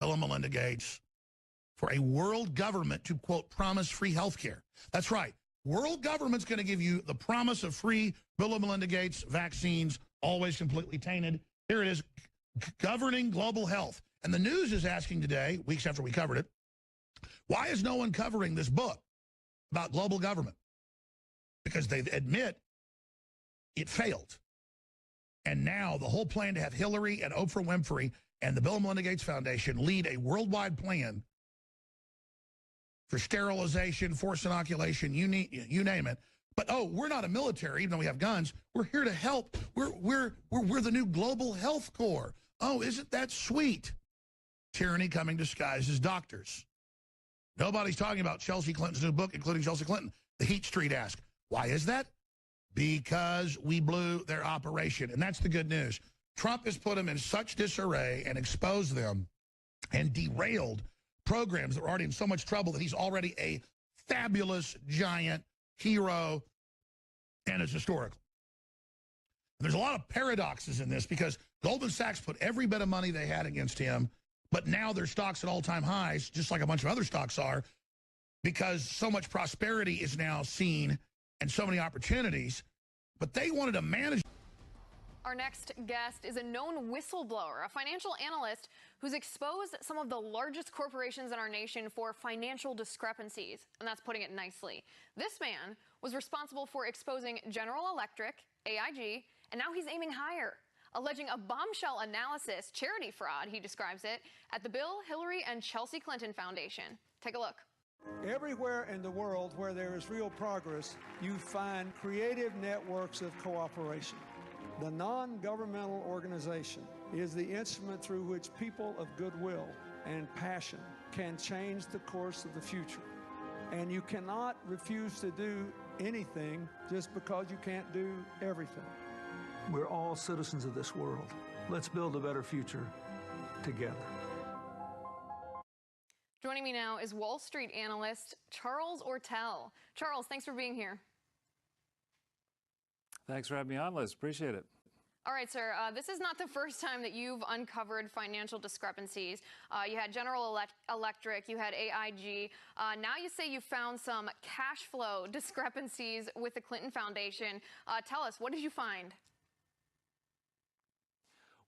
Bill and Melinda Gates for a world government to, quote, promise free health care. That's right. World government's going to give you the promise of free Bill and Melinda Gates vaccines, always completely tainted. Here it is, governing global health. And the news is asking today, weeks after we covered it, why is no one covering this book about global government? Because they admit it failed. And now the whole plan to have Hillary and Oprah Winfrey and the Bill and Melinda Gates Foundation lead a worldwide plan for sterilization, forced inoculation, you name it. But, oh, we're not a military, even though we have guns. We're here to help. We're the new global health corps. Oh, isn't that sweet? Tyranny coming disguised as doctors. Nobody's talking about Chelsea Clinton's new book, including Chelsea Clinton. The Heat Street ask, why is that? Because we blew their operation. And that's the good news. Trump has put them in such disarray and exposed them and derailed programs that were already in so much trouble that he's already a fabulous, giant hero, and it's historical. And there's a lot of paradoxes in this because Goldman Sachs put every bit of money they had against him, but now their stock's at all-time highs, just like a bunch of other stocks are, because so much prosperity is now seen and so many opportunities, but they wanted to manage. Our next guest is a known whistleblower, a financial analyst who's exposed some of the largest corporations in our nation for financial discrepancies, and that's putting it nicely. This man was responsible for exposing General Electric, AIG, and now he's aiming higher, alleging a bombshell analysis, charity fraud, he describes it, at the Bill, Hillary, and Chelsea Clinton Foundation. Take a look. Everywhere in the world where there is real progress, you find creative networks of cooperation. The non-governmental organization is the instrument through which people of goodwill and passion can change the course of the future. And you cannot refuse to do anything just because you can't do everything. We're all citizens of this world. Let's build a better future together. Joining me now is Wall Street analyst Charles Ortel. Charles, thanks for being here. Thanks for having me on, Liz. Appreciate it. All right, sir. This is not the first time that you've uncovered financial discrepancies. You had General Electric, you had AIG. Now you say you found some cash flow discrepancies with the Clinton Foundation. Tell us, what did you find?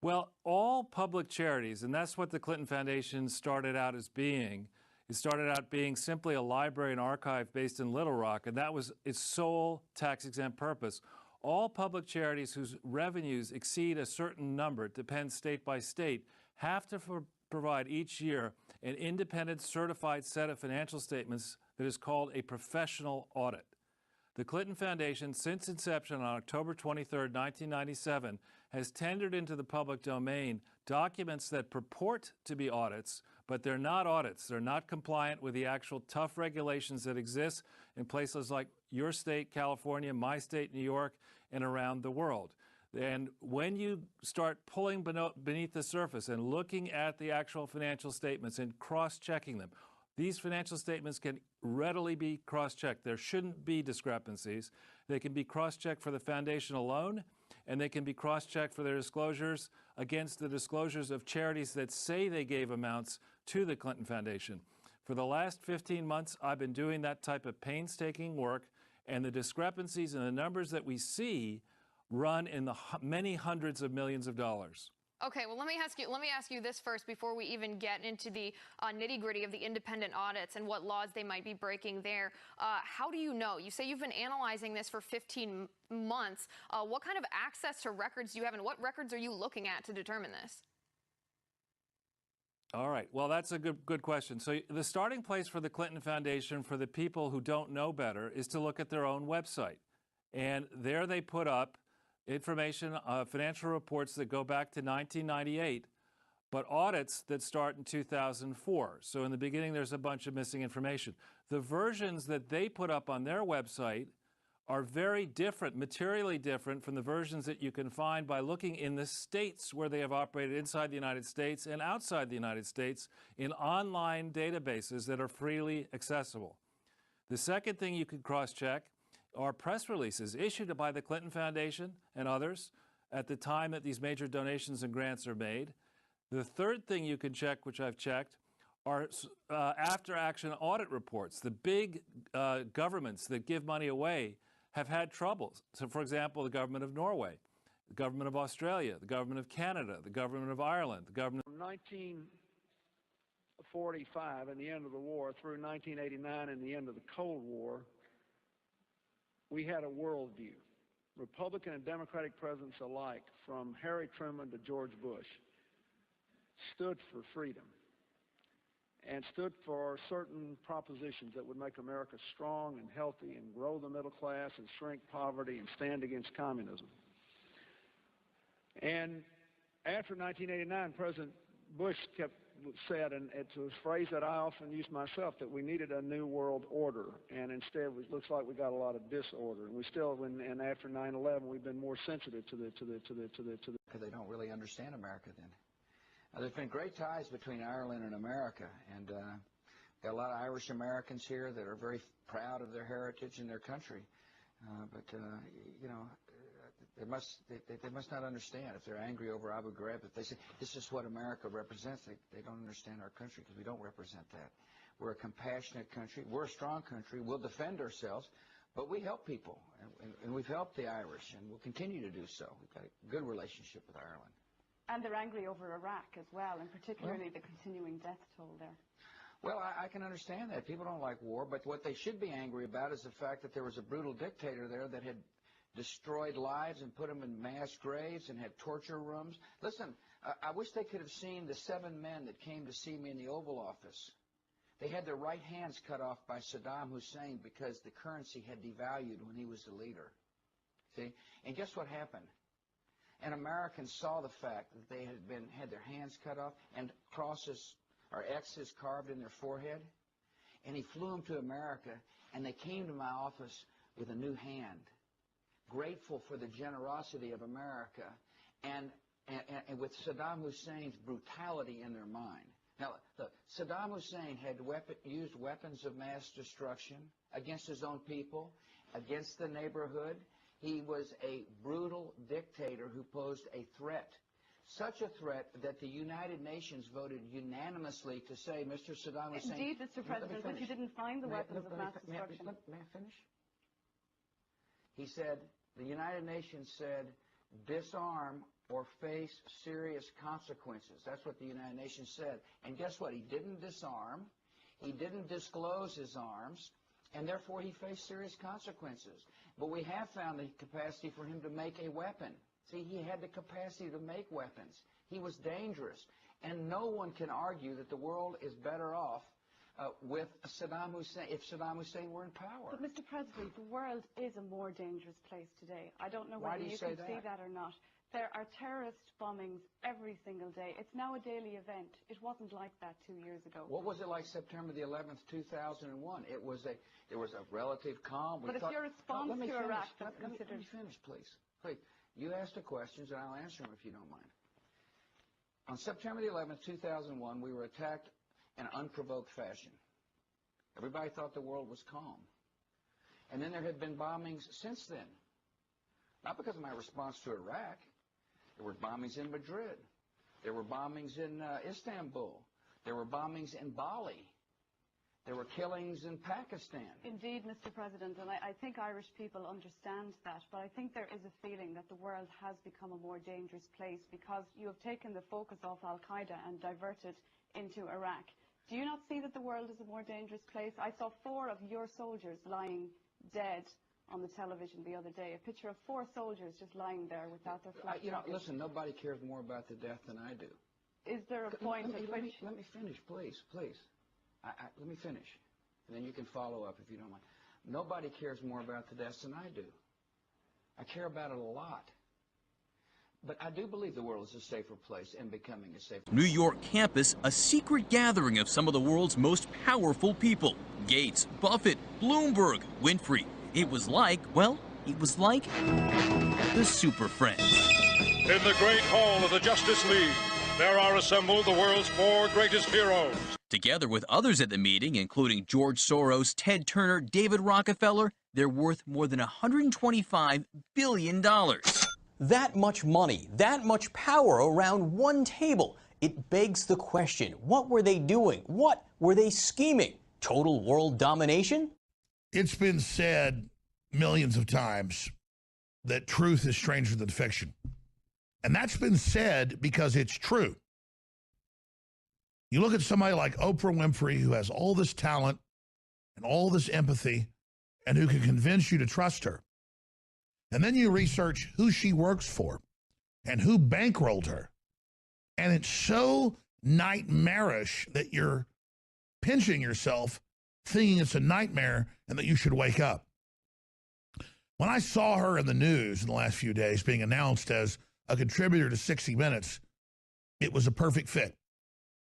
Well, all public charities, and that's what the Clinton Foundation started out as being. It started out being simply a library and archive based in Little Rock, and that was its sole tax-exempt purpose. All public charities whose revenues exceed a certain number, it depends state by state, have to provide each year an independent certified set of financial statements that is called a professional audit. The Clinton Foundation, since inception on October 23, 1997, has tendered into the public domain documents that purport to be audits, but they're not audits. They're not compliant with the actual tough regulations that exist in places like your state, California, my state, New York, and around the world. And when you start pulling beneath the surface and looking at the actual financial statements and cross-checking them, these financial statements can readily be cross-checked. There shouldn't be discrepancies. They can be cross-checked for the foundation alone, and they can be cross-checked for their disclosures against the disclosures of charities that say they gave amounts to the Clinton Foundation. For the last 15 months, I've been doing that type of painstaking work, and the discrepancies and the numbers that we see run in the many hundreds of millions of dollars. Okay, well, let me ask you this first before we even get into the nitty-gritty of the independent audits and what laws they might be breaking there. How do you know? You say you've been analyzing this for 15 months. What kind of access to records do you have, and what records are you looking at to determine this? All right. Well, that's a good question. So the starting place for the Clinton Foundation, for the people who don't know better, is to look at their own website. And there they put up information, financial reports that go back to 1998, but audits that start in 2004. So in the beginning, there's a bunch of missing information. The versions that they put up on their website are very different, materially different from the versions that you can find by looking in the states where they have operated inside the United States and outside the United States in online databases that are freely accessible. The second thing you can cross-check are press releases issued by the Clinton Foundation and others at the time that these major donations and grants are made. The third thing you can check, which I've checked, are after-action audit reports. The big governments that give money away have had troubles. So, for example, the government of Norway, the government of Australia, the government of Canada, the government of Ireland, the government... From 1945 and the end of the war through 1989 and the end of the Cold War, we had a worldview. Republican and Democratic presidents alike, from Harry Truman to George Bush, stood for freedom and stood for certain propositions that would make America strong and healthy and grow the middle class and shrink poverty and stand against communism. And after 1989, President Bush said, and it's a phrase that I often use myself, that we needed a new world order, and instead it looks like we got a lot of disorder. And we still, and after 9/11, we've been more sensitive to the. Because they don't really understand America then. There's been great ties between Ireland and America, and got a lot of Irish Americans here that are very proud of their heritage and their country. But you know, they must not understand. If they're angry over Abu Ghraib, if they say this is what America represents, they don't understand our country, because we don't represent that. We're a compassionate country. We're a strong country. We'll defend ourselves, but we help people, and we've helped the Irish, and we'll continue to do so. We've got a good relationship with Ireland. And they're angry over Iraq as well, and particularly the continuing death toll there. Well, I can understand that. People don't like war, but what they should be angry about is the fact that there was a brutal dictator there that had destroyed lives and put them in mass graves and had torture rooms. Listen, I wish they could have seen the 7 men that came to see me in the Oval Office. They had their right hands cut off by Saddam Hussein because the currency had devalued when he was the leader. See? And guess what happened? And Americans saw the fact that they had their hands cut off and crosses or X's carved in their forehead. And he flew them to America, and they came to my office with a new hand, grateful for the generosity of America, and with Saddam Hussein's brutality in their mind. Now, look, Saddam Hussein had used weapons of mass destruction against his own people, against the neighborhood. He was a brutal dictator who posed a threat, such a threat that the United Nations voted unanimously to say, Mr. Saddam Hussein... Indeed, Mr. President, but you didn't find the weapons of mass destruction. May I finish? He said, the United Nations said, disarm or face serious consequences. That's what the United Nations said. And guess what? He didn't disarm. He didn't disclose his arms. And therefore, he faced serious consequences. But we have found the capacity for him to make a weapon. See, he had the capacity to make weapons. He was dangerous. And no one can argue that the world is better off with Saddam Hussein, if Saddam Hussein were in power. But, Mr. President, the world is a more dangerous place today. I don't know whether you can see that or not. There are terrorist bombings every single day. It's now a daily event. It wasn't like that 2 years ago. What was it like September the 11th, 2001? There was a relative calm. But if your response to Iraq was considered... Let me finish, please. Please. You ask the questions, and I'll answer them if you don't mind. On September the 11th, 2001, we were attacked in an unprovoked fashion. Everybody thought the world was calm. And then there had been bombings since then. Not because of my response to Iraq. There were bombings in Madrid. There were bombings in Istanbul. There were bombings in Bali. There were killings in Pakistan. Indeed, Mr. President, and I think Irish people understand that, but I think there is a feeling that the world has become a more dangerous place because you have taken the focus off al-Qaeda and diverted into Iraq. Do you not see that the world is a more dangerous place? I saw 4 of your soldiers lying dead on the television the other day, a picture of 4 soldiers just lying there without their flak jackets. Listen, nobody cares more about the death than I do. Is there a point at which... Let me finish, please. Let me finish, and then you can follow up if you don't mind. Nobody cares more about the deaths than I do. I care about it a lot. But I do believe the world is a safer place and becoming a safer place. New York campus, a secret gathering of some of the world's most powerful people. Gates, Buffett, Bloomberg, Winfrey. It was like, well, it was like the Super Friends. In the great hall of the Justice League, there are assembled the world's 4 greatest heroes. Together with others at the meeting, including George Soros, Ted Turner, David Rockefeller, they're worth more than $125 billion. That much money, that much power around one table. It begs the question, what were they doing? What were they scheming? Total world domination? It's been said millions of times that truth is stranger than fiction. And that's been said because it's true. You look at somebody like Oprah Winfrey, who has all this talent and all this empathy and who can convince you to trust her. And then you research who she works for and who bankrolled her. And it's so nightmarish that you're pinching yourself thinking it's a nightmare and that you should wake up. When I saw her in the news in the last few days being announced as a contributor to 60 Minutes, it was a perfect fit.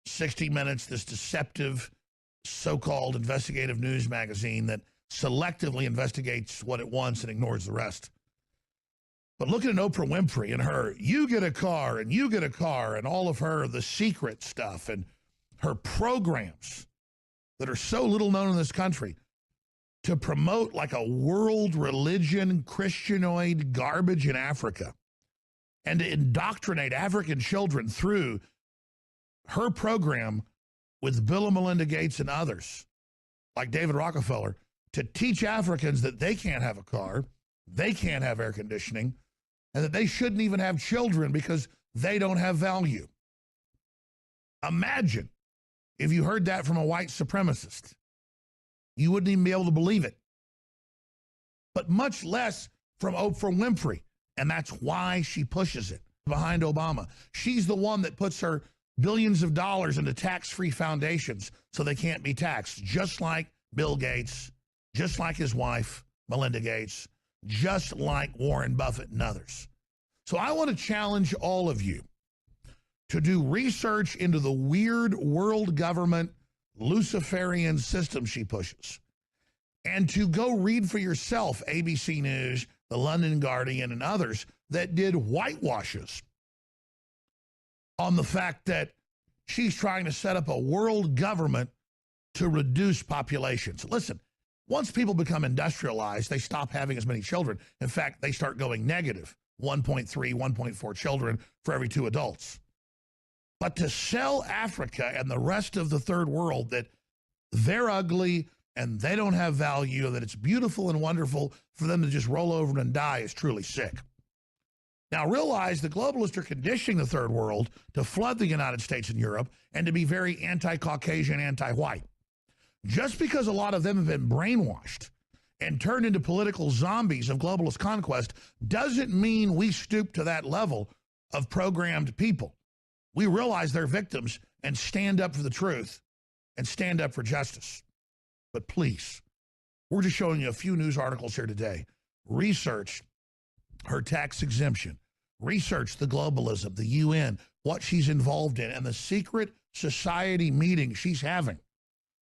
60 Minutes, this deceptive so-called investigative news magazine that selectively investigates what it wants and ignores the rest. But looking at Oprah Winfrey and her, you get a car and you get a car and all of her, the secret stuff and her programs that are so little known in this country to promote like a world religion, Christianoid garbage in Africa and to indoctrinate African children through her program with Bill and Melinda Gates and others like David Rockefeller to teach Africans that they can't have a car, they can't have air conditioning, and that they shouldn't even have children because they don't have value. Imagine if you heard that from a white supremacist. You wouldn't even be able to believe it. But much less from Oprah Winfrey, and that's why she pushes it behind Obama. She's the one that puts her billions of dollars into tax-free foundations so they can't be taxed, just like Bill Gates, just like his wife, Melinda Gates, just like Warren Buffett and others. So I want to challenge all of you to do research into the weird world government Luciferian system she pushes and to go read for yourself ABC News, the London Guardian, and others that did whitewashes on the fact that she's trying to set up a world government to reduce populations. Listen, once people become industrialized, they stop having as many children. In fact, they start going negative, 1.3, 1.4 children for every 2 adults. But to sell Africa and the rest of the third world that they're ugly and they don't have value, and that it's beautiful and wonderful for them to just roll over and die is truly sick. Now realize the globalists are conditioning the third world to flood the United States and Europe and to be very anti-Caucasian, anti-white. Just because a lot of them have been brainwashed and turned into political zombies of globalist conquest doesn't mean we stoop to that level of programmed people. We realize they're victims and stand up for the truth and stand up for justice. But please, we're just showing you a few news articles here today. Research her tax exemption. Research the globalism, the UN, what she's involved in, and the secret society meeting she's having,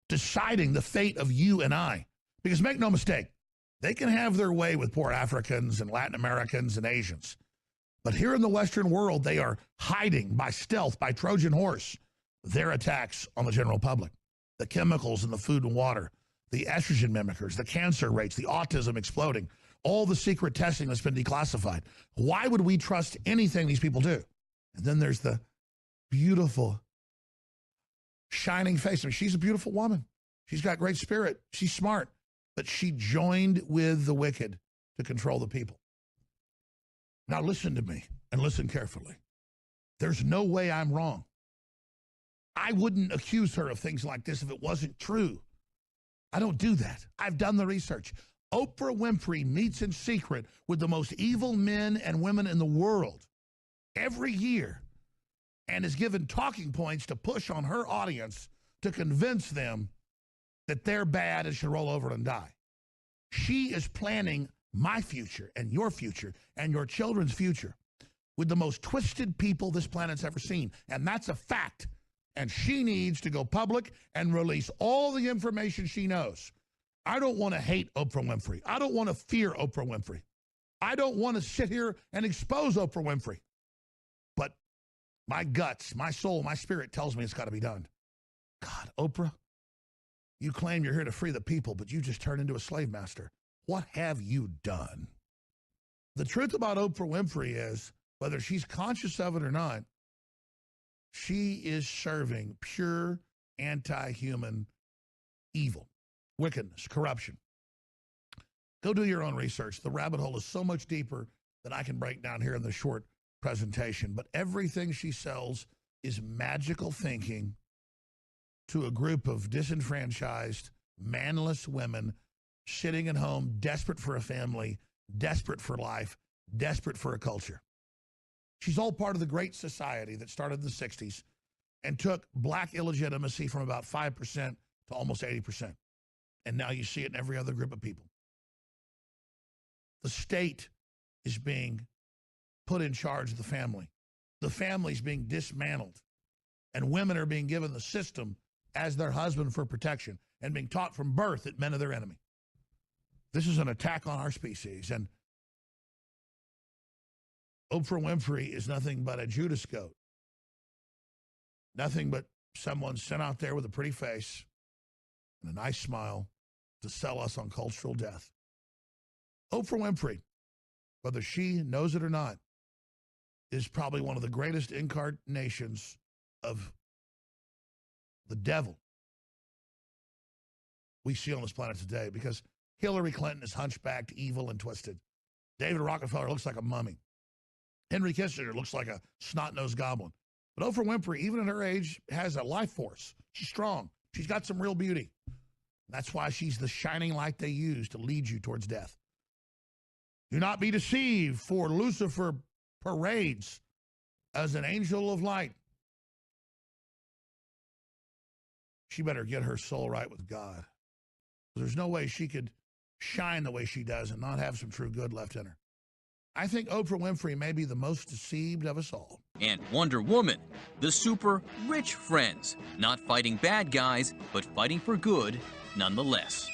deciding the fate of you and I. Because make no mistake, they can have their way with poor Africans and Latin Americans and Asians. But here in the Western world, they are hiding by stealth, by Trojan horse, their attacks on the general public. The chemicals in the food and water, the estrogen mimickers, the cancer rates, the autism exploding, all the secret testing that's been declassified. Why would we trust anything these people do? And then there's the beautiful, shining face. I mean, she's a beautiful woman. She's got great spirit. She's smart. But she joined with the wicked to control the people. Now listen to me and listen carefully. There's no way I'm wrong. I wouldn't accuse her of things like this if it wasn't true. I don't do that. I've done the research. Oprah Winfrey meets in secret with the most evil men and women in the world every year and is given talking points to push on her audience to convince them that they're bad and should roll over and die. She is planning my future and your children's future with the most twisted people this planet's ever seen. And that's a fact. And she needs to go public and release all the information she knows. I don't want to hate Oprah Winfrey. I don't want to fear Oprah Winfrey. I don't want to sit here and expose Oprah Winfrey. But my guts, my soul, my spirit tells me it's got to be done. God, Oprah, you claim you're here to free the people, but you just turned into a slave master. What have you done? The truth about Oprah Winfrey is, whether she's conscious of it or not, She is serving pure anti-human evil, wickedness, corruption. Go do your own research. The rabbit hole is so much deeper than I can break down here in the short presentation. But everything she sells is magical thinking to a group of disenfranchised, manless women sitting at home, desperate for a family, desperate for life, desperate for a culture. She's all part of the Great Society that started in the 60s and took black illegitimacy from about 5% to almost 80%. And now you see it in every other group of people. The state is being put in charge of the family. The family's being dismantled. And women are being given the system as their husband for protection and being taught from birth that men are their enemy. This is an attack on our species. And Oprah Winfrey is nothing but a Judas goat. Nothing but someone sent out there with a pretty face and a nice smile to sell us on cultural death. Oprah Winfrey, whether she knows it or not, is probably one of the greatest incarnations of the devil we see on this planet today, because Hillary Clinton is hunchbacked, evil, and twisted. David Rockefeller looks like a mummy. Henry Kissinger looks like a snot-nosed goblin. But Oprah Winfrey, even at her age, has a life force. She's strong. She's got some real beauty. That's why she's the shining light they use to lead you towards death. Do not be deceived, for Lucifer parades as an angel of light. She better get her soul right with God. There's no way she could shine the way she does and not have some true good left in her. I think Oprah Winfrey may be the most deceived of us all. And Wonder Woman, the super rich friends, not fighting bad guys, but fighting for good nonetheless.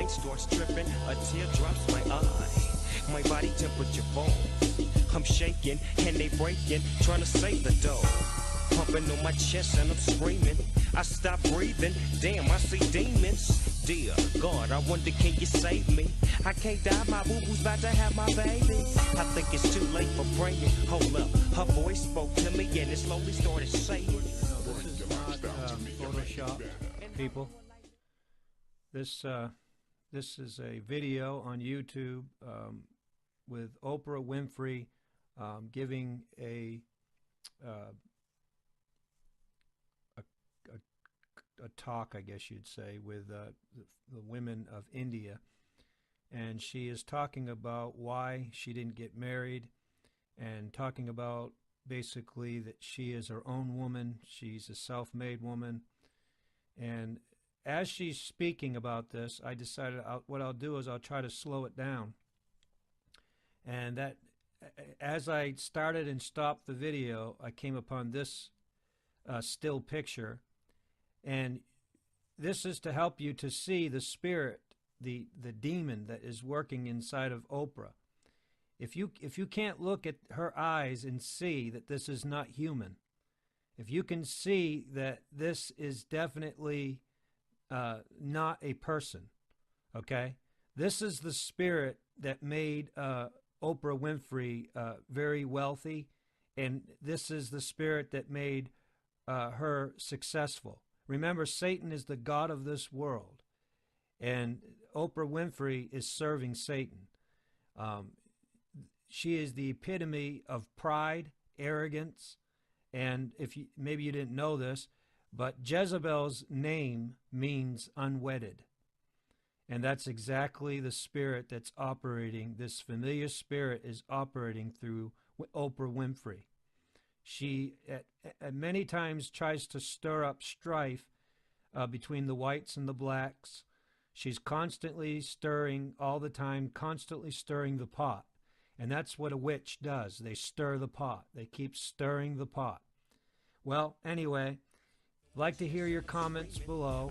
Starts tripping, a tear drops my eye. My body temperature falls. I'm shaking and they breaking, trying to save the dough. Pumping on my chest and I'm screaming. I stop breathing. Damn, I see demons. Dear God, I wonder, can you save me? I can't die, my boo-boo's about to have my baby. I think it's too late for praying. Hold up, her voice spoke to me and it slowly started saying. No, this is not Photoshop, people. This is a video on YouTube with Oprah Winfrey giving a talk, I guess you'd say, with the women of India. And she is talking about why she didn't get married and talking about basically that she is her own woman. She's a self-made woman. And as she's speaking about this, I decided what I'll do is I'll try to slow it down. And that as I started and stopped the video, I came upon this still picture, and this is to help you to see the spirit, the demon that is working inside of Oprah. If you can't look at her eyes and see that this is not human, if you can see that this is definitely not a person, okay? This is the spirit that made Oprah Winfrey very wealthy, and this is the spirit that made her successful. Remember, Satan is the god of this world, and Oprah Winfrey is serving Satan. She is the epitome of pride, arrogance, and maybe you didn't know this, but Jezebel's name means unwedded. And that's exactly the spirit that's operating. This familiar spirit is operating through Oprah Winfrey. She at many times tries to stir up strife between the whites and the blacks. She's constantly stirring all the time, constantly stirring the pot. And that's what a witch does. They stir the pot. They keep stirring the pot. Well, anyway, I'd like to hear your comments below.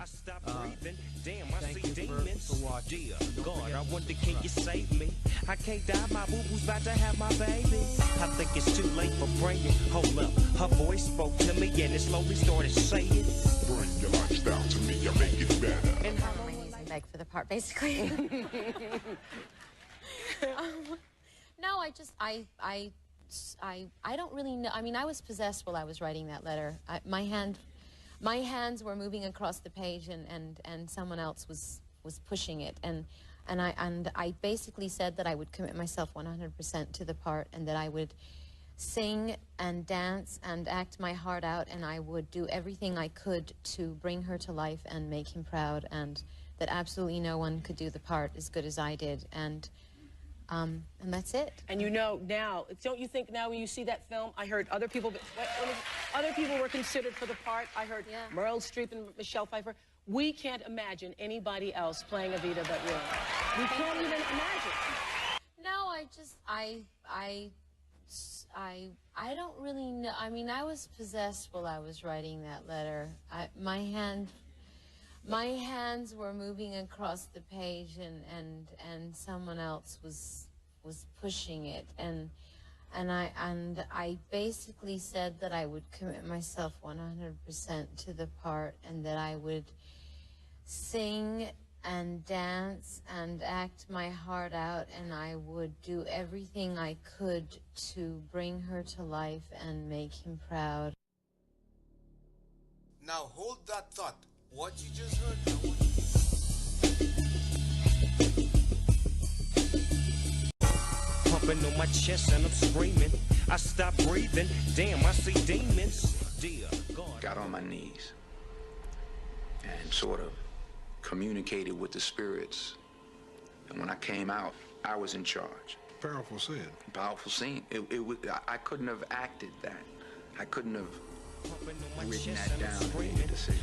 Thank you for watching. God, I wonder, can you save me? I can't die, my boo-boo's about to have my baby. I think it's too late for praying. Hold up, her voice spoke to me and it slowly started saying, bring your lifestyle to me, I'll make it better. And how my knees and beg for the part, basically. No, I don't really know. I mean, I was possessed while I was writing that letter. My hands were moving across the page, and someone else was pushing it, and I basically said that I would commit myself 100% to the part, and that I would sing and dance and act my heart out, and I would do everything I could to bring her to life and make him proud, and that absolutely no one could do the part as good as I did, and that's it. And you know now, don't you think now when you see that film, I heard other people were considered for the part. I heard Meryl Streep and Michelle Pfeiffer. We can't imagine anybody else playing Evita but you. We can't even imagine. No, I don't really know. I mean, I was possessed while I was writing that letter. My hands were moving across the page, and someone else was pushing it, and I basically said that I would commit myself 100% to the part, and that I would sing and dance and act my heart out, and I would do everything I could to bring her to life and make him proud. Now hold that thought. What you just heard pumping on my chest and I'm screaming. I stop breathing. Damn, I see demons. Dear God. Got on my knees and sort of communicated with the spirits. And when I came out, I was in charge. Powerful scene. Powerful scene. I couldn't have acted that. I couldn't have written that down.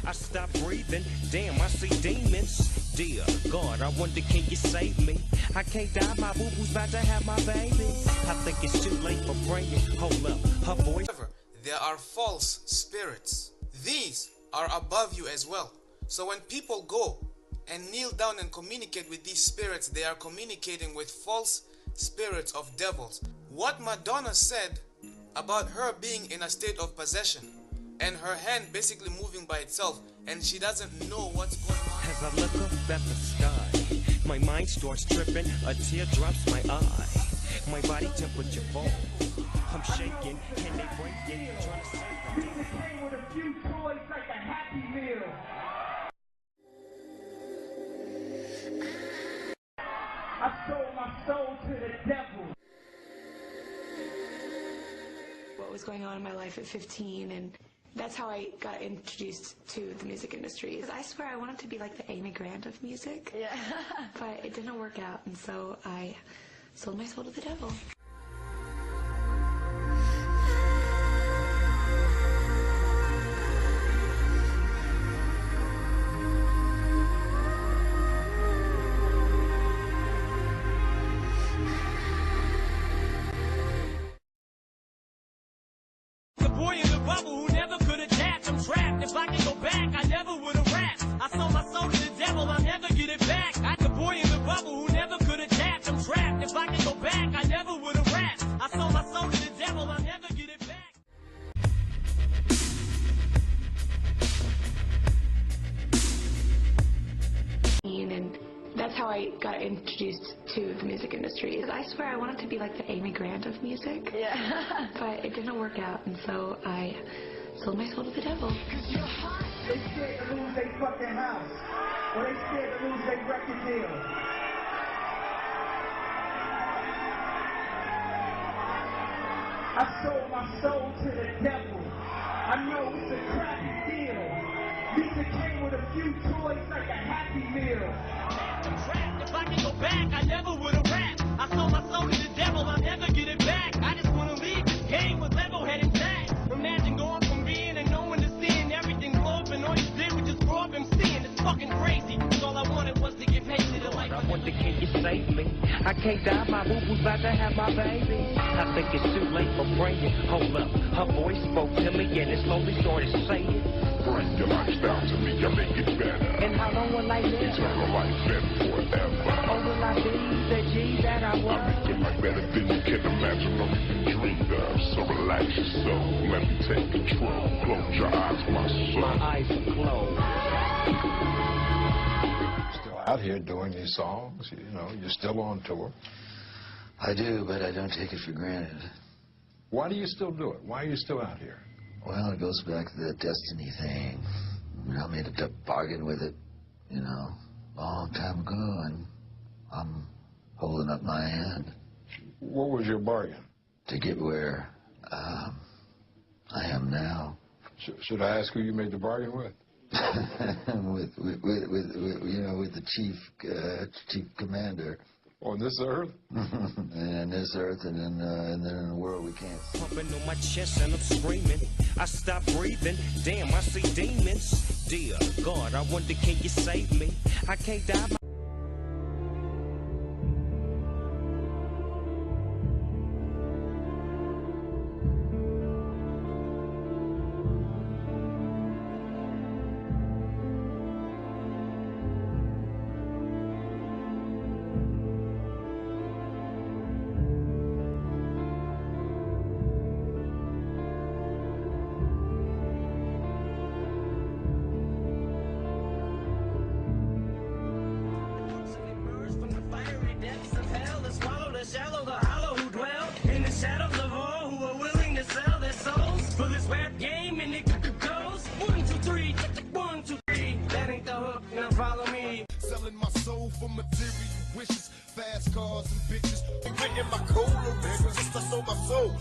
I stop breathing. Damn, I see demons. Dear God, I wonder, can you save me? I can't die, my boo-boo's about to have my baby. I think it's too late for praying. Hold up, her voice. However, there are false spirits. These are above you as well. So when people go and kneel down and communicate with these spirits, they are communicating with false spirits of devils. What Madonna said about her being in a state of possession and her hand basically moving by itself, and she doesn't know what's going on. As I look up at the sky, my mind starts tripping, a tear drops my eye. My body temperature falls. I'm shaking, and they breaking, trying to save the day. With a few toys like a Happy Meal. I sold my soul to the devil. What was going on in my life at 15, and that's how I got introduced to the music industry. I swear I wanted to be like the Amy Grant of music, but it didn't work out, and so I sold my soul to the devil. I could go back, I never would have rapped. I sold my soul to the devil, I'll never get it back. I'm the boy in the bubble who never could adapt. I'm trapped. If I could go back, I never would have rapped. I sold my soul to the devil, I'll never get it back. And that's how I got introduced to the music industry. I swear I wanted to be like the Amy Grant of music. Yeah. But it didn't work out, and so I sold my soul to the devil. They scared to lose their fucking house, or they scared to lose their record deal. I sold my soul to the devil. I know it's a crappy deal. Lisa came with a few toys like a Happy Meal. If I could go back, I never would have rapped. I sold my soul to the devil, I'll never get it back. I just want to leave this game with level-head intact. Imagine going from being and knowing to seeing everything blow up, and all you did was just grow up and seeing. It's fucking crazy. And all I wanted was to get paid to the life. I wonder, can you save me? I can't die, my boo-boo's about to have my baby. I think it's too late for praying. Hold up, her voice spoke to me and it slowly started saying, Bring your lifestyle to me, I make it better. and how long will I live? Eternal life and forever. Or will I be the G that I was? I make your life better than you can imagine or even dreamed of. So relax your soul, let me take control. Close your eyes, my soul. My eyes are closed. Still out here doing these songs, you know, you're still on tour. I do, but I don't take it for granted. Why do you still do it? Why are you still out here? Well, it goes back to the destiny thing. I made a bargain with it, you know, a long time ago, and I'm holding up my hand. What was your bargain? To get where I am now. Should I ask who you made the bargain with? with the chief commander. On this earth? And this earth, and then in the world we can't see. Pumping on my chest and I'm screaming. I stop breathing. Damn, I see demons. Dear God, I wonder, can you save me? I can't die. For material wishes, fast cars and bitches. Written my cola records, just I sold my soul.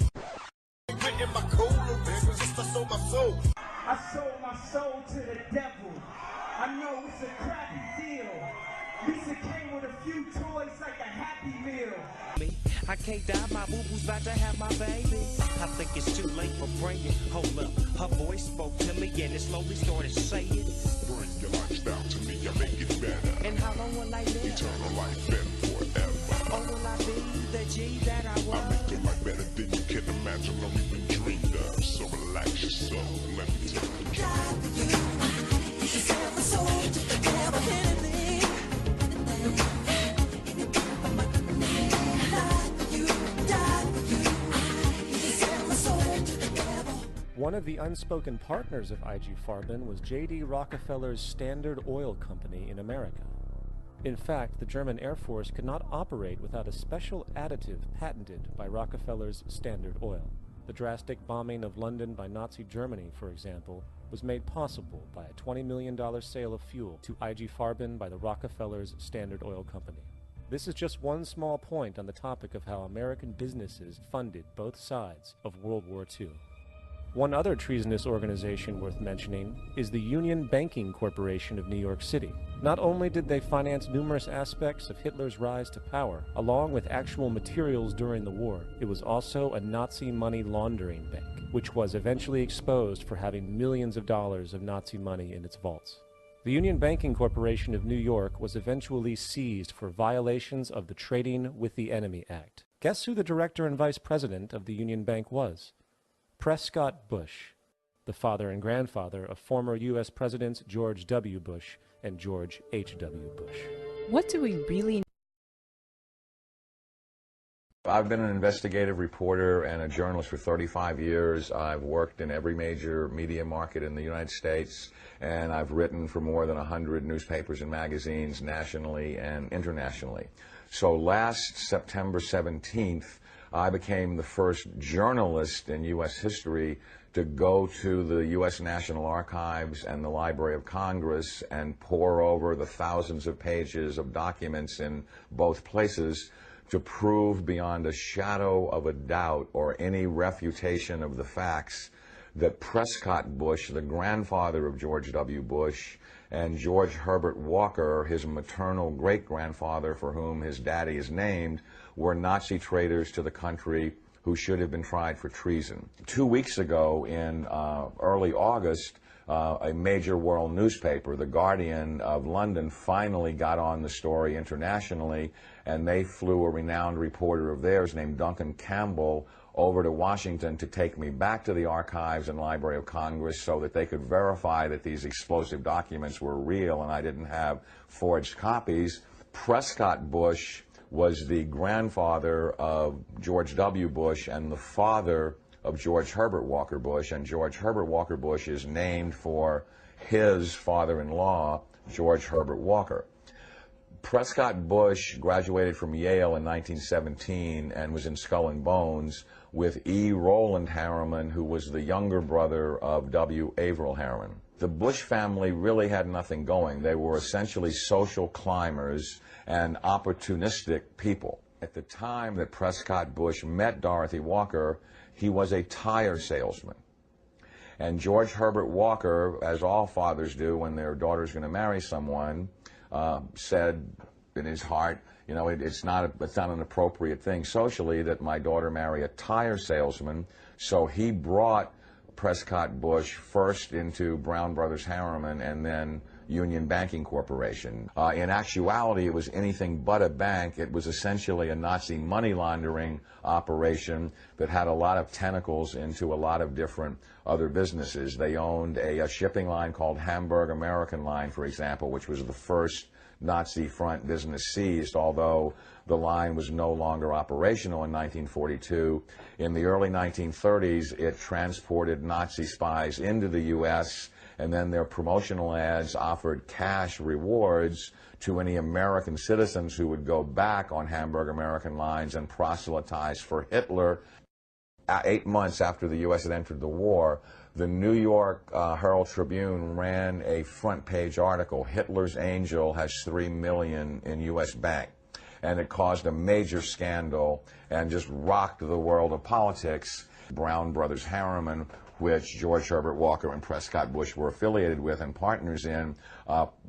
Written my cola records, just I sold my soul. I sold my soul to the devil. I know it's a crappy deal. Lisa came with a few toys like a Happy Meal. I can't die, my boo-boo's about to have my baby. I think it's too late for praying. Hold up, her voice spoke to me and it slowly started saying, Bring your lifestyle to me, I make it better. and how long will I live? Eternal life and forever. Or will I be the G that I was? I make your life better than you can imagine or even dreamed of. So relax your soul, let me take control. Sell my soul to the devil, anything. One of the unspoken partners of IG Farben was J.D. Rockefeller's Standard Oil Company in America. In fact, the German Air Force could not operate without a special additive patented by Rockefeller's Standard Oil. The drastic bombing of London by Nazi Germany, for example, was made possible by a $20 million sale of fuel to IG Farben by the Rockefellers Standard Oil Company. This is just one small point on the topic of how American businesses funded both sides of World War II. One other treasonous organization worth mentioning is the Union Banking Corporation of New York City. Not only did they finance numerous aspects of Hitler's rise to power, along with actual materials during the war, it was also a Nazi money laundering bank, which was eventually exposed for having millions of dollars of Nazi money in its vaults. The Union Banking Corporation of New York was eventually seized for violations of the Trading with the Enemy Act. Guess who the director and vice president of the Union Bank was? Prescott Bush. the father and grandfather of former U.S. Presidents George W. Bush and George H.W. Bush. What do we really I've been an investigative reporter and a journalist for 35 years. I've worked in every major media market in the United States, and I've written for more than 100 newspapers and magazines nationally and internationally. So last September 17th, I became the first journalist in U.S. history to go to the U.S. National Archives and the Library of Congress and pore over the thousands of pages of documents in both places to prove beyond a shadow of a doubt or any refutation of the facts that Prescott Bush, the grandfather of George W. Bush, and George Herbert Walker, his maternal great-grandfather for whom his daddy is named, were Nazi traitors to the country who should have been tried for treason. 2 weeks ago, in early August, a major world newspaper, The Guardian of London, finally got on the story internationally, and they flew a renowned reporter of theirs named Duncan Campbell over to Washington to take me back to the archives and Library of Congress so that they could verify that these explosive documents were real and I didn't have forged copies. Prescott Bush was the grandfather of George W. Bush and the father of George Herbert Walker Bush, and George Herbert Walker Bush is named for his father-in-law, George Herbert Walker. Prescott Bush graduated from Yale in 1917 and was in Skull and Bones with E. Rowland Harriman, who was the younger brother of W. Averill Harriman. The Bush family really had nothing going. They were essentially social climbers and opportunistic people. At the time that Prescott Bush met Dorothy Walker, he was a tire salesman. And George Herbert Walker, as all fathers do when their daughter's going to marry someone, said in his heart, you know, it's not an appropriate thing socially that my daughter marry a tire salesman. So he brought Prescott Bush first into Brown Brothers Harriman and then Union Banking Corporation. In actuality, it was anything but a bank. It was essentially a Nazi money laundering operation that had a lot of tentacles into a lot of different other businesses. They owned a shipping line called Hamburg American Line, for example, which was the first Nazi front business seized, although the line was no longer operational in 1942. In the early 1930s, it transported Nazi spies into the U.S., and then their promotional ads offered cash rewards to any American citizens who would go back on Hamburg American lines and proselytize for Hitler. 8 months after the U.S. had entered the war, the New York Herald Tribune ran a front-page article, Hitler's Angel has $3 million in U.S. bank. And it caused a major scandal and just rocked the world of politics. Brown Brothers Harriman, which George Herbert Walker and Prescott Bush were affiliated with and partners in,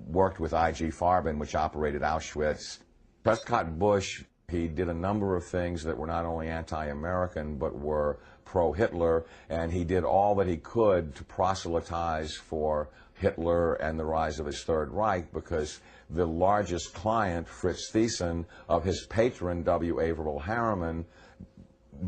worked with I.G. Farben, which operated Auschwitz. Prescott Bush, he did a number of things that were not only anti-American, but were pro-Hitler, and he did all that he could to proselytize for Hitler and the rise of his Third Reich, because the largest client, Fritz Thyssen, of his patron, W. Averill Harriman,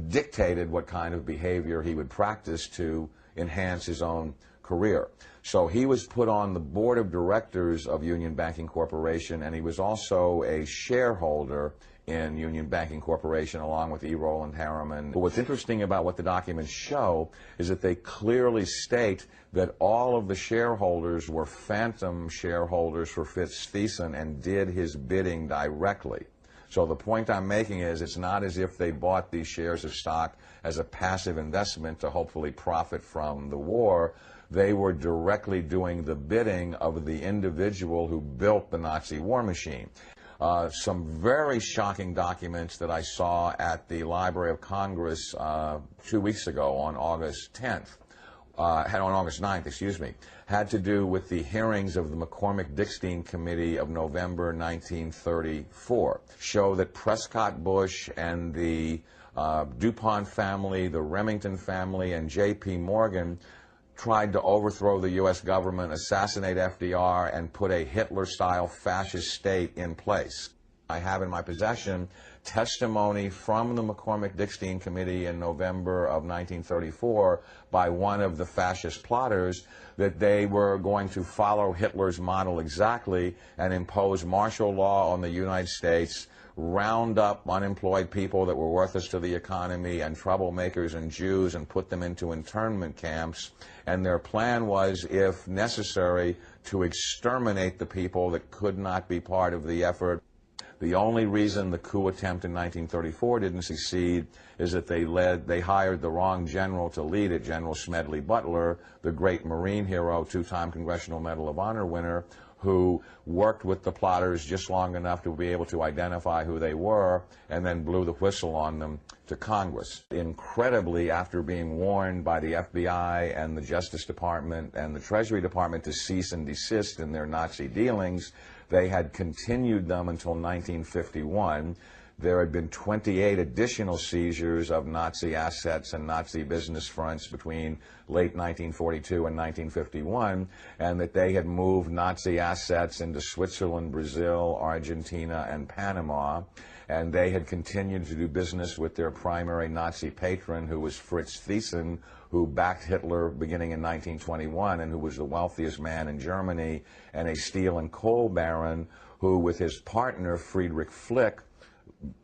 dictated what kind of behavior he would practice to enhance his own career. So he was put on the board of directors of Union Banking Corporation, and he was also a shareholder in Union Banking Corporation along with E. Rowland Harriman. But what's interesting about what the documents show is that they clearly state that all of the shareholders were phantom shareholders for Fritz Thyssen and did his bidding directly. So the point I'm making is it's not as if they bought these shares of stock as a passive investment to hopefully profit from the war. They were directly doing the bidding of the individual who built the Nazi war machine. Some very shocking documents that I saw at the Library of Congress 2 weeks ago on August 10th, on August 9th, excuse me, had to do with the hearings of the McCormick-Dickstein Committee of November 1934, show that Prescott Bush and the DuPont family, the Remington family, and J.P. Morgan tried to overthrow the U.S. government, assassinate FDR, and put a Hitler-style fascist state in place. I have in my possession testimony from the McCormick-Dickstein Committee in November of 1934 by one of the fascist plotters that they were going to follow Hitler's model exactly and impose martial law on the United States, round up unemployed people that were worthless to the economy and troublemakers and Jews and put them into internment camps. And their plan was, if necessary, to exterminate the people that could not be part of the effort. The only reason the coup attempt in 1934 didn't succeed is that they hired the wrong general to lead it, General Smedley Butler, the great Marine hero, two-time Congressional Medal of Honor winner, who worked with the plotters just long enough to be able to identify who they were and then blew the whistle on them to Congress. Incredibly, after being warned by the FBI and the Justice Department and the Treasury Department to cease and desist in their Nazi dealings, they had continued them until 1951. There had been 28 additional seizures of Nazi assets and Nazi business fronts between late 1942 and 1951, and that they had moved Nazi assets into Switzerland, Brazil, Argentina, and Panama, and they had continued to do business with their primary Nazi patron, who was Fritz Thyssen, who backed Hitler beginning in 1921 and who was the wealthiest man in Germany, and a steel and coal baron who, with his partner Friedrich Flick,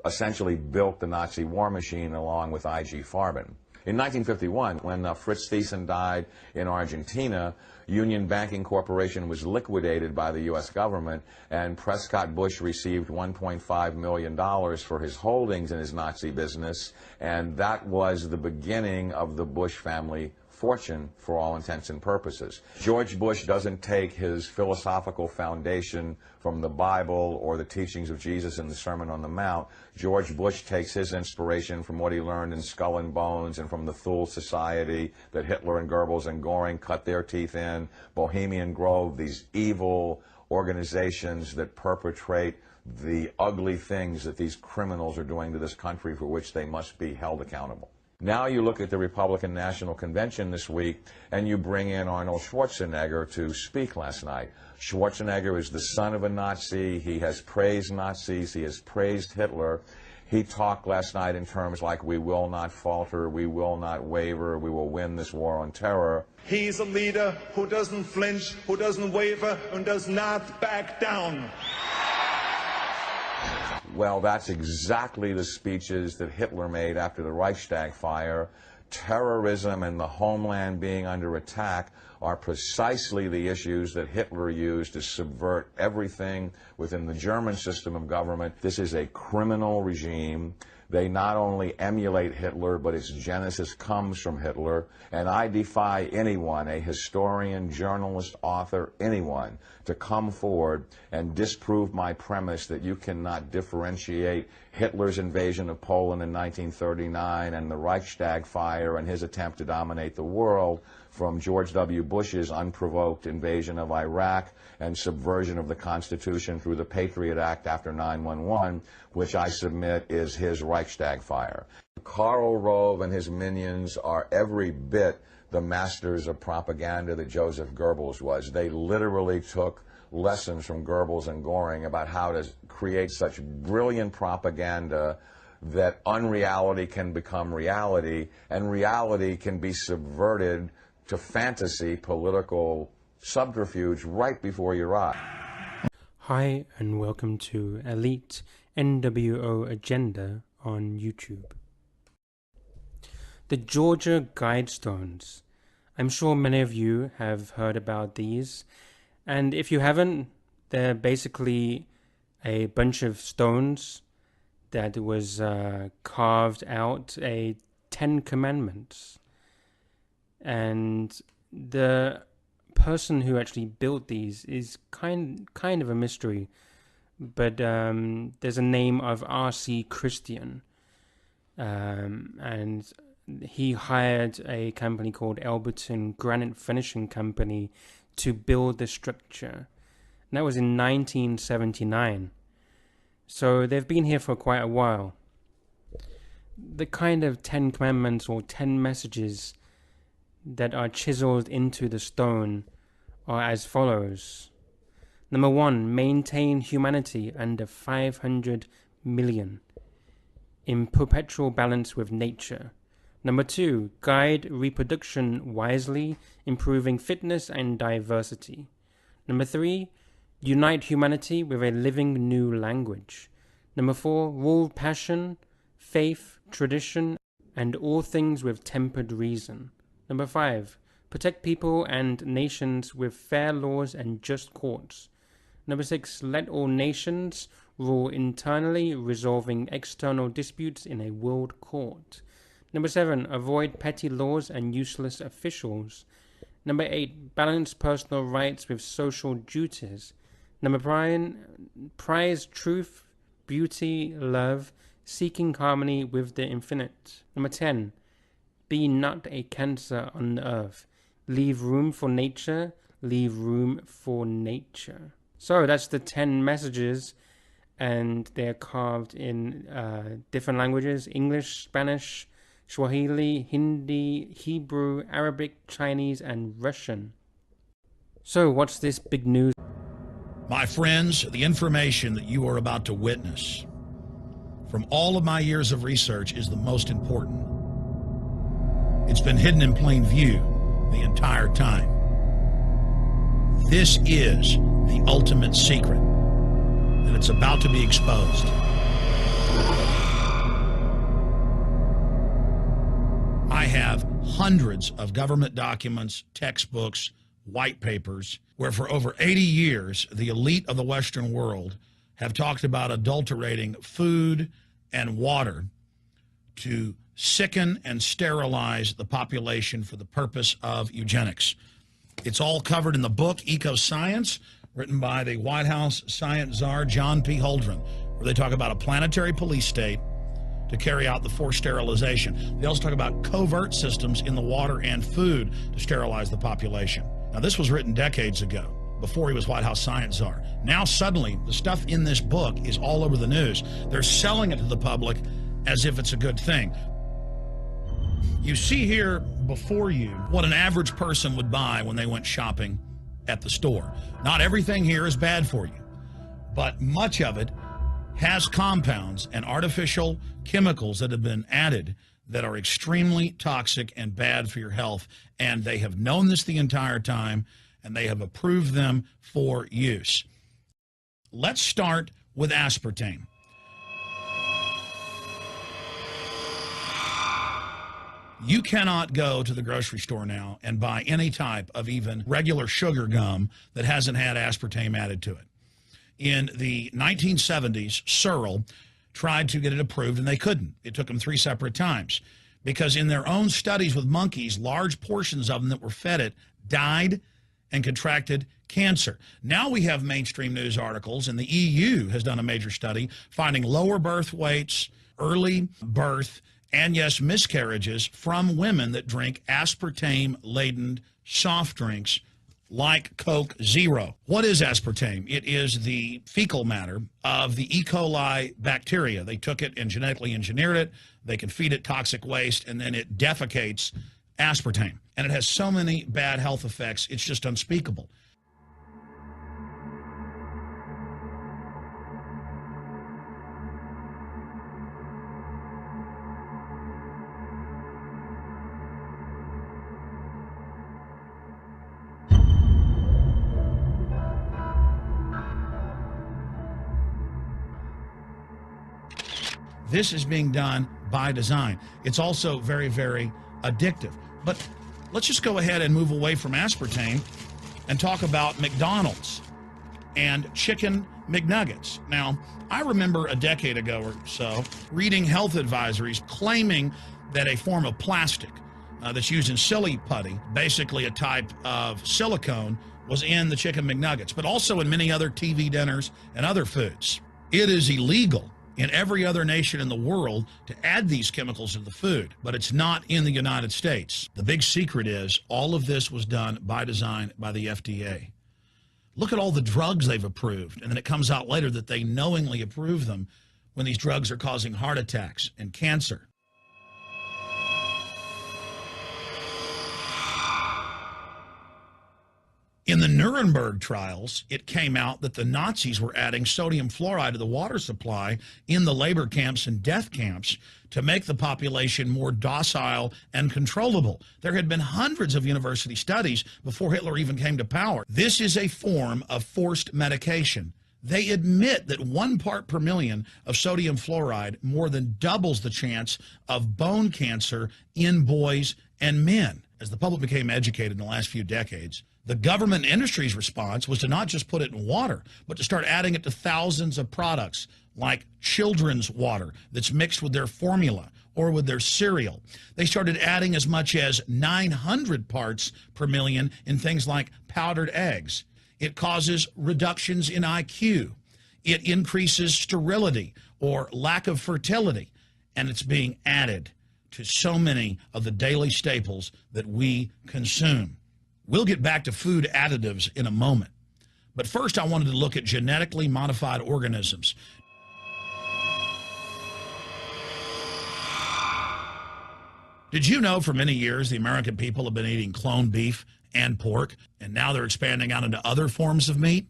essentially built the Nazi war machine along with I.G. Farben. In 1951, when Fritz Thyssen died in Argentina, Union Banking Corporation was liquidated by the U.S. government, and Prescott Bush received $1.5 million for his holdings in his Nazi business, and that was the beginning of the Bush family fortune for all intents and purposes. George Bush doesn't take his philosophical foundation from the Bible or the teachings of Jesus in the Sermon on the Mount. George Bush takes his inspiration from what he learned in Skull and Bones and from the Thule Society that Hitler and Goebbels and Goring cut their teeth in, Bohemian Grove, these evil organizations that perpetrate the ugly things that these criminals are doing to this country, for which they must be held accountable. Now you look at the Republican National Convention this week, and you bring in Arnold Schwarzenegger to speak last night. Schwarzenegger is the son of a Nazi. He has praised Nazis. He has praised Hitler. He talked last night in terms like, we will not falter, we will not waver, we will win this war on terror. He's a leader who doesn't flinch, who doesn't waver, and does not back down. Well, that's exactly the speeches that Hitler made after the Reichstag fire. Terrorism and the homeland being under attack are precisely the issues that Hitler used to subvert everything within the German system of government. This is a criminal regime. They not only emulate Hitler, but its genesis comes from Hitler. And I defy anyone, a historian, journalist, author, anyone, to come forward and disprove my premise that you cannot differentiate Hitler's invasion of Poland in 1939 and the Reichstag fire and his attempt to dominate the world from George W. Bush's unprovoked invasion of Iraq and subversion of the Constitution through the Patriot Act after 9/11, which I submit is his Reichstag fire. Karl Rove and his minions are every bit the masters of propaganda that Joseph Goebbels was. They literally took lessons from Goebbels and Goring about how to create such brilliant propaganda that unreality can become reality, and reality can be subverted to fantasy political subterfuge right before your eyes. Hi, and welcome to Elite NWO Agenda on YouTube. The Georgia Guidestones. I'm sure many of you have heard about these, and if you haven't, they're basically a bunch of stones that was carved out a 10 Commandments. And the person who actually built these is kind of a mystery, but there's a name of R.C. Christian, and he hired a company called Elberton Granite Finishing Company to build the structure. And that was in 1979. So they've been here for quite a while. The kind of 10 Commandments or 10 messages that are chiseled into the stone are as follows. Number 1, maintain humanity under 500 million. in perpetual balance with nature. Number 2, guide reproduction wisely, improving fitness and diversity. Number 3, unite humanity with a living new language. Number 4, rule passion, faith, tradition, and all things with tempered reason. Number 5, protect people and nations with fair laws and just courts. Number 6, let all nations rule internally, resolving external disputes in a world court. Number 7, avoid petty laws and useless officials. Number 8, balance personal rights with social duties. Number 9, prize truth, beauty, love, seeking harmony with the infinite. Number 10, be not a cancer on the earth. Leave room for nature, leave room for nature. So that's the 10 messages, and they're carved in different languages: English, Spanish, Swahili, Hindi, Hebrew, Arabic, Chinese, and Russian. So what's this big news? My friends, the information that you are about to witness from all of my years of research is the most important. It's been hidden in plain view the entire time. This is the ultimate secret, and it's about to be exposed. I have hundreds of government documents, textbooks, white papers, where for over 80 years, the elite of the Western world have talked about adulterating food and water to sicken and sterilize the population for the purpose of eugenics. It's all covered in the book Eco-Science, written by the White House science czar John P. Holdren, where they talk about a planetary police state to carry out the forced sterilization. They also talk about covert systems in the water and food to sterilize the population. Now, this was written decades ago, before he was White House science czar. Now, suddenly, the stuff in this book is all over the news. They're selling it to the public as if it's a good thing. You see here before you what an average person would buy when they went shopping at the store. Not everything here is bad for you, but much of it has compounds and artificial chemicals that have been added that are extremely toxic and bad for your health, and they have known this the entire time, and they have approved them for use. Let's start with aspartame. You cannot go to the grocery store now and buy any type of even regular sugar gum that hasn't had aspartame added to it. In the 1970s, Searle tried to get it approved, and they couldn't. It took them 3 separate times because in their own studies with monkeys, large portions of them that were fed it died and contracted cancer. Now we have mainstream news articles, and the EU has done a major study finding lower birth weights, early birth, and yes, miscarriages from women that drink aspartame-laden soft drinks like Coke Zero. What is aspartame? It is the fecal matter of the E. coli bacteria. They took it and genetically engineered it. They can feed it toxic waste, and then it defecates aspartame. And it has so many bad health effects, it's just unspeakable. This is being done by design. It's also very, very addictive. But let's just go ahead and move away from aspartame and talk about McDonald's and chicken McNuggets. Now, I remember a decade ago or so reading health advisories claiming that a form of plastic that's used in silly putty, basically a type of silicone, was in the chicken McNuggets, but also in many other TV dinners and other foods. It is illegal in every other nation in the world to add these chemicals to the food, but it's not in the United States. The big secret is all of this was done by design by the FDA. Look at all the drugs they've approved, and then it comes out later that they knowingly approve them when these drugs are causing heart attacks and cancer. In the Nuremberg trials, it came out that the Nazis were adding sodium fluoride to the water supply in the labor camps and death camps to make the population more docile and controllable. There had been hundreds of university studies before Hitler even came to power. This is a form of forced medication. They admit that 1 part per million of sodium fluoride more than doubles the chance of bone cancer in boys and men. As the public became educated in the last few decades, the government industry's response was to not just put it in water, but to start adding it to thousands of products like children's water that's mixed with their formula or with their cereal. They started adding as much as 900 parts per million in things like powdered eggs. It causes reductions in IQ. It increases sterility or lack of fertility, and it's being added to so many of the daily staples that we consume. We'll get back to food additives in a moment. But first, I wanted to look at genetically modified organisms. Did you know for many years the American people have been eating cloned beef and pork, and now they're expanding out into other forms of meat?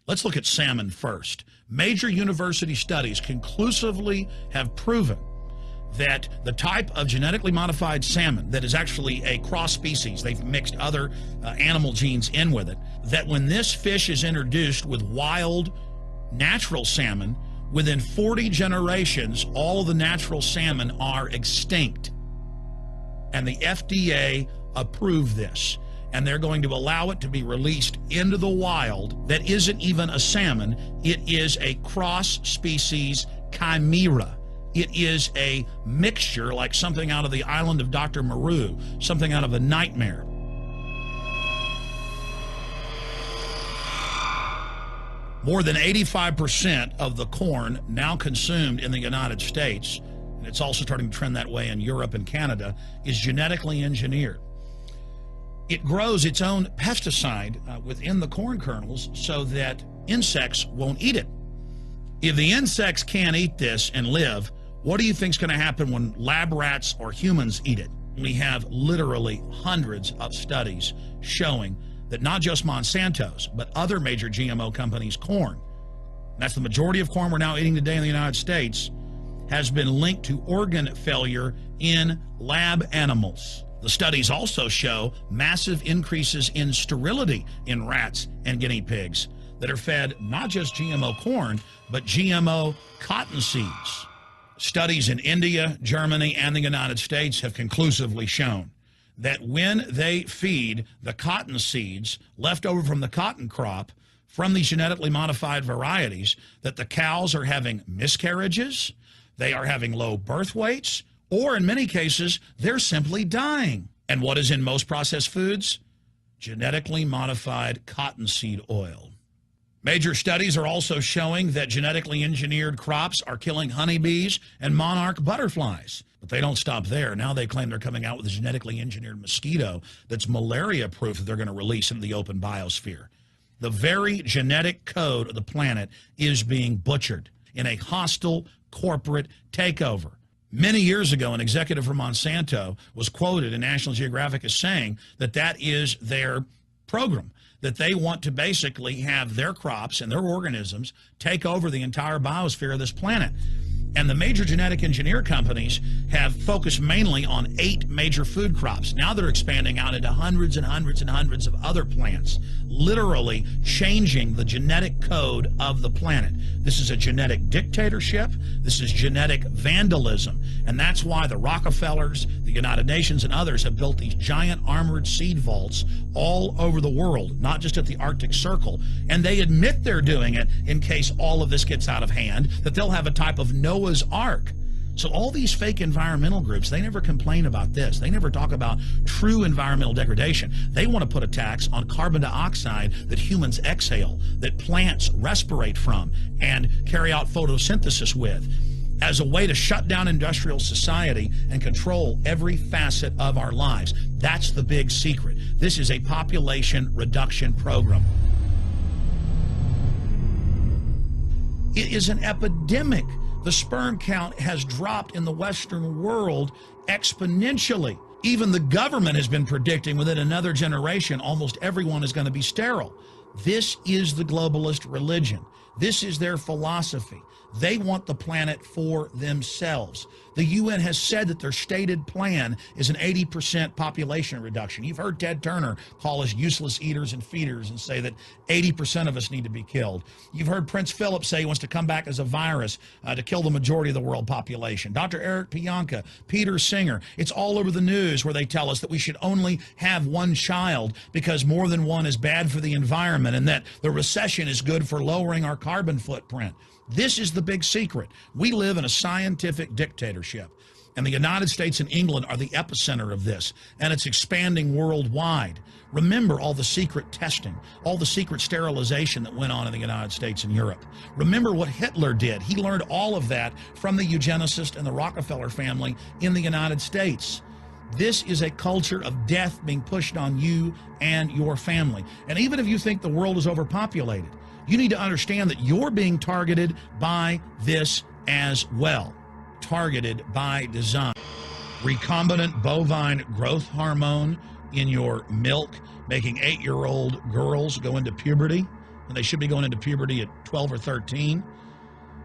Let's look at salmon first. Major university studies conclusively have proven that the type of genetically modified salmon that is actually a cross species, they've mixed other animal genes in with it, that when this fish is introduced with wild natural salmon, within 40 generations, all of the natural salmon are extinct. And the FDA approved this. And they're going to allow it to be released into the wild. That isn't even a salmon. It is a cross-species chimera. It is a mixture like something out of the island of Dr. Moreau, something out of a nightmare. More than 85% of the corn now consumed in the United States, and it's also starting to trend that way in Europe and Canada, is genetically engineered. It grows its own pesticide within the corn kernels so that insects won't eat it. If the insects can't eat this and live, what do you think is going to happen when lab rats or humans eat it? We have literally hundreds of studies showing that not just Monsanto's, but other major GMO companies' corn, that's the majority of corn we're now eating today in the United States, has been linked to organ failure in lab animals. The studies also show massive increases in sterility in rats and guinea pigs that are fed not just GMO corn, but GMO cotton seeds. Studies in India, Germany, and the United States have conclusively shown that when they feed the cotton seeds left over from the cotton crop from these genetically modified varieties, that the cows are having miscarriages, they are having low birth weights, or in many cases, they're simply dying. And what is in most processed foods? Genetically modified cottonseed oil. Major studies are also showing that genetically engineered crops are killing honeybees and monarch butterflies. But they don't stop there. Now they claim they're coming out with a genetically engineered mosquito that's malaria-proof that they're going to release into the open biosphere. The very genetic code of the planet is being butchered in a hostile corporate takeover. Many years ago, an executive from Monsanto was quoted in National Geographic as saying that that is their program, that they want to basically have their crops and their organisms take over the entire biosphere of this planet. And the major genetic engineer companies have focused mainly on 8 major food crops. Now they're expanding out into hundreds and hundreds and hundreds of other plants, literally changing the genetic code of the planet. This is a genetic dictatorship. This is genetic vandalism. And that's why the Rockefellers, the United Nations, and others have built these giant armored seed vaults all over the world, not just at the Arctic Circle. And they admit they're doing it in case all of this gets out of hand, that they'll have a type of Noah's Ark. So all these fake environmental groups, they never complain about this. They never talk about true environmental degradation. They want to put a tax on carbon dioxide that humans exhale, that plants respirate from and carry out photosynthesis with, as a way to shut down industrial society and control every facet of our lives. That's the big secret. This is a population reduction program. It is an epidemic. The sperm count has dropped in the Western world exponentially. Even the government has been predicting within another generation, almost everyone is going to be sterile. This is the globalist religion. This is their philosophy. They want the planet for themselves. The UN has said that their stated plan is an 80% population reduction. You've heard Ted Turner call us useless eaters and feeders and say that 80% of us need to be killed. You've heard Prince Philip say he wants to come back as a virus to kill the majority of the world population. Dr. Eric Pianka, Peter Singer, it's all over the news where they tell us that we should only have one child because more than one is bad for the environment and that the recession is good for lowering our carbon footprint. This is the big secret. We live in a scientific dictatorship, and the United States and England are the epicenter of this, and it's expanding worldwide. Remember all the secret testing, all the secret sterilization that went on in the United States and Europe. Remember what Hitler did. He learned all of that from the eugenicist and the Rockefeller family in the United States. This is a culture of death being pushed on you and your family. And even if you think the world is overpopulated, you need to understand that you're being targeted by this as well. Targeted by design. Recombinant bovine growth hormone in your milk, making 8-year-old girls go into puberty when they should be going into puberty at 12 or 13.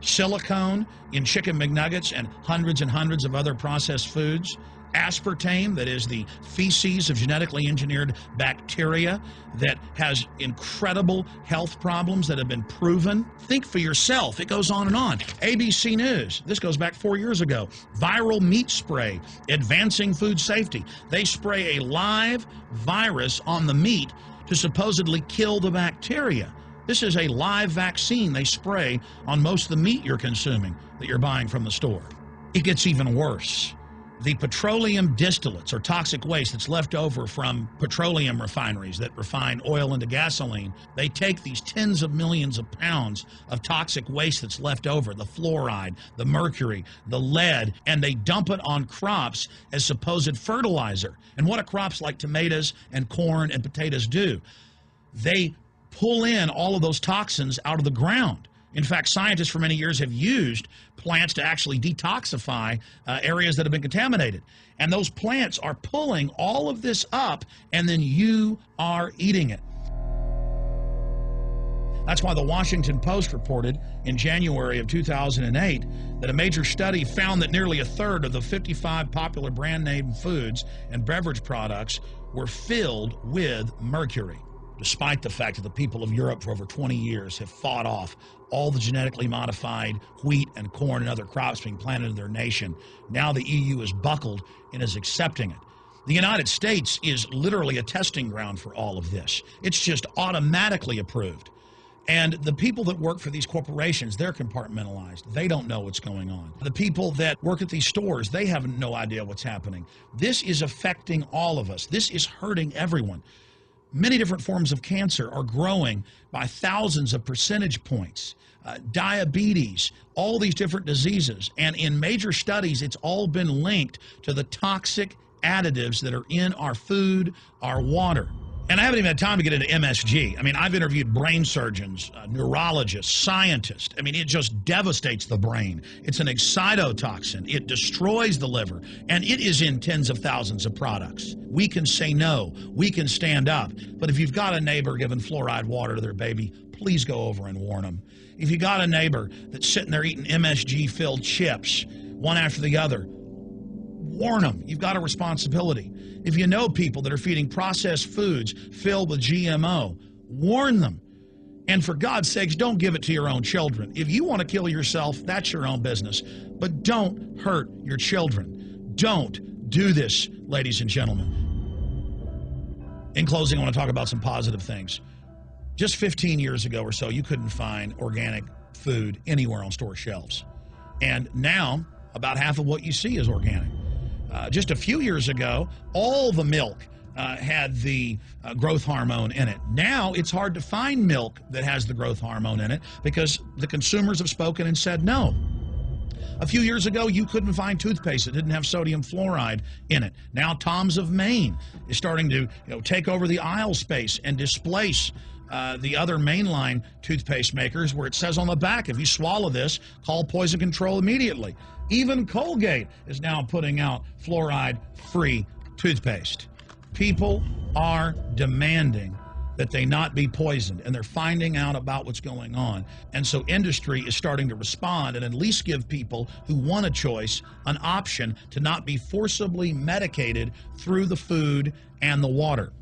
Silicone in chicken McNuggets and hundreds of other processed foods. Aspartame, that is the feces of genetically engineered bacteria that has incredible health problems that have been proven. Think for yourself. It goes on and on. ABC News, this goes back 4 years ago. Viral meat spray, advancing food safety. They spray a live virus on the meat to supposedly kill the bacteria. This is a live vaccine they spray on most of the meat you're consuming that you're buying from the store. It gets even worse. The petroleum distillates, or toxic waste that's left over from petroleum refineries that refine oil into gasoline, they take these tens of millions of pounds of toxic waste that's left over, the fluoride, the mercury, the lead, and they dump it on crops as supposed fertilizer. And what do crops like tomatoes and corn and potatoes do? They pull in all of those toxins out of the ground. In fact, scientists for many years have used plants to actually detoxify areas that have been contaminated. And those plants are pulling all of this up, and then you are eating it. That's why the Washington Post reported in January of 2008 that a major study found that nearly a third of the 55 popular brand name foods and beverage products were filled with mercury. Despite the fact that the people of Europe for over 20 years have fought off all the genetically modified wheat and corn and other crops being planted in their nation, now the EU is buckled and is accepting it. The United States is literally a testing ground for all of this. It's just automatically approved. And the people that work for these corporations, they're compartmentalized. They don't know what's going on. The people that work at these stores, they have no idea what's happening. This is affecting all of us. This is hurting everyone. Many different forms of cancer are growing by thousands of percentage points. Diabetes, all these different diseases. And in major studies, it's all been linked to the toxic additives that are in our food, our water. And I haven't even had time to get into MSG. I mean, I've interviewed brain surgeons, neurologists, scientists. I mean, it just devastates the brain. It's an excitotoxin. It destroys the liver, and it is in tens of thousands of products. We can say no. We can stand up. But if you've got a neighbor giving fluoride water to their baby, please go over and warn them. If you got a neighbor that's sitting there eating MSG-filled chips, one after the other, warn them. You've got a responsibility. If you know people that are feeding processed foods filled with GMO, warn them. And for God's sakes, don't give it to your own children. If you want to kill yourself, that's your own business. But don't hurt your children. Don't do this, ladies and gentlemen. In closing, I want to talk about some positive things. Just 15 years ago or so, you couldn't find organic food anywhere on store shelves. And now, about half of what you see is organic. Just a few years ago, all the milk had the growth hormone in it. Now it's hard to find milk that has the growth hormone in it because the consumers have spoken and said no. A few years ago, you couldn't find toothpaste that didn't have sodium fluoride in it. Now Tom's of Maine is starting to take over the aisle space and displace the other mainline toothpaste makers, where it says on the back, if you swallow this, call poison control immediately. Even Colgate is now putting out fluoride-free toothpaste. People are demanding that they not be poisoned, and they're finding out about what's going on. And so industry is starting to respond and at least give people who want a choice an option to not be forcibly medicated through the food and the water.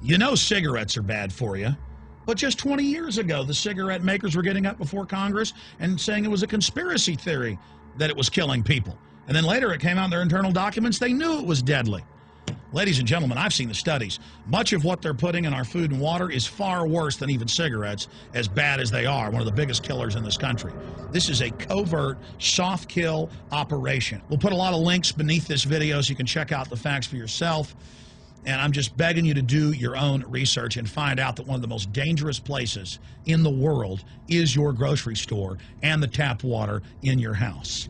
You know cigarettes are bad for you, but just 20 years ago, the cigarette makers were getting up before Congress and saying it was a conspiracy theory that it was killing people. And then later it came out in their internal documents, they knew it was deadly. Ladies and gentlemen, I've seen the studies. Much of what they're putting in our food and water is far worse than even cigarettes, as bad as they are, one of the biggest killers in this country. This is a covert, soft kill operation. We'll put a lot of links beneath this video so you can check out the facts for yourself. And I'm just begging you to do your own research and find out that one of the most dangerous places in the world is your grocery store and the tap water in your house.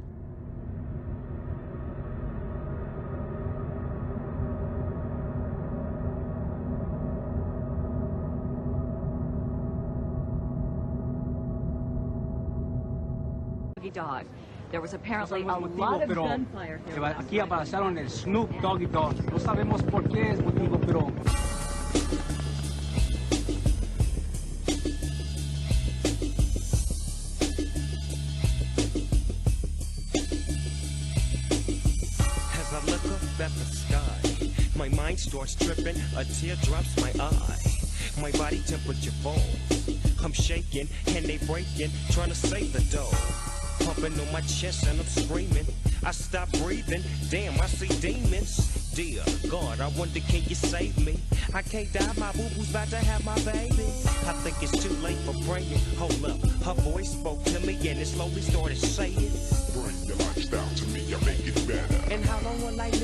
Dog. There was apparently a lot of gunfire here. Aquí aparecieron el Snoop Doggy Dog. No sabemos por qué es motivo, pero As I look up at the sky, my mind starts tripping, a tear drops my eye. My body temperature falls. I'm shaking and they breaking, trying to save the dough. Pumping on my chest and I'm screaming. I stop breathing. Damn, I see demons. Dear God, I wonder, can you save me? I can't die, my boo-boo's about to have my baby. I think it's too late for praying. Hold up, her voice spoke to me and it slowly started saying, Bring your lifestyle to me, I make it better. And how long will I live?